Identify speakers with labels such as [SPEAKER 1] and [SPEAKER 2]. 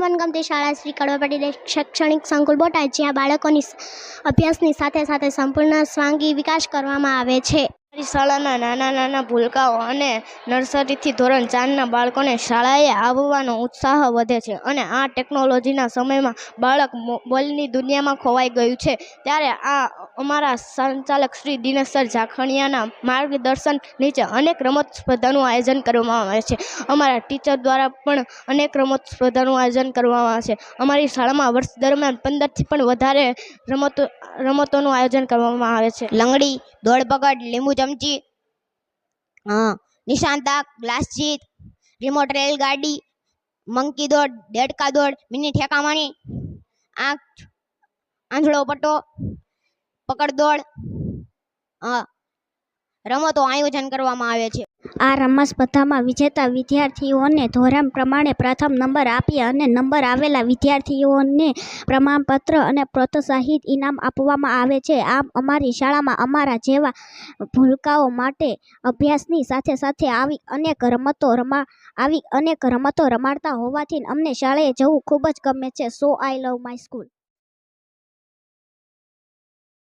[SPEAKER 1] અમારી મનગમતી શાળા શ્રી કડવા પાટીદાર શૈક્ષણિક સંકુલ બોટાદ, જ્યાં બાળકોની અભ્યાસની સાથે સાથે સંપૂર્ણ સ્વાંગી વિકાસ કરવામાં આવે છે.
[SPEAKER 2] અમારી શાળાના નાના નાના ભૂલકાઓ અને નર્સરીથી ધોરણ 4ના બાળકોને શાળાએ આવવાનો ઉત્સાહ વધે છે અને આ ટેકનોલોજીના સમયમાં બાળક મોબાઈલની દુનિયામાં ખોવાઈ ગયું છે. ત્યારે અમારા સંચાલક શ્રી દિનેશ સર જાખણિયાના માર્ગદર્શન નીચે અનેક રમત સ્પર્ધાનું આયોજન કરવામાં આવે છે. અમારા ટીચર દ્વારા પણ અનેક રમત સ્પર્ધાનું આયોજન કરવામાં આવે છે. અમારી શાળામાં વર્ષ દરમિયાન 15થી પણ વધારે રમતોનું આયોજન કરવામાં આવે છે.
[SPEAKER 3] લંગડી, દોડ પકડ, લીંબુ ચમચી, નિશાન તાક, ગ્લાસ જીત, રિમોટ રેલ ગાડી, મંકી દોડ, દેડકા દોડ, મિની ઠેકામાણી, આંધળો પટ્ટો, પકડ દોડ રમતો આયોજન કરવામાં આવે છે.
[SPEAKER 4] આ રમત સ્પર્ધામાં વિજેતા વિદ્યાર્થીઓને ધોરણ પ્રમાણે પ્રથમ નંબર આપી અને નંબર આવેલા વિદ્યાર્થીઓને પ્રમાણપત્ર અને પ્રોત્સાહિત ઇનામ આપવામાં આવે છે. આમ અમારી શાળામાં અમારા જેવા ભૂલકાઓ માટે અભ્યાસની સાથે સાથે આવી અનેક રમતો રમાડતા હોવાથી અમને શાળાએ જવું ખૂબ જ ગમે છે. સો આઈ લવ માય સ્કૂલ.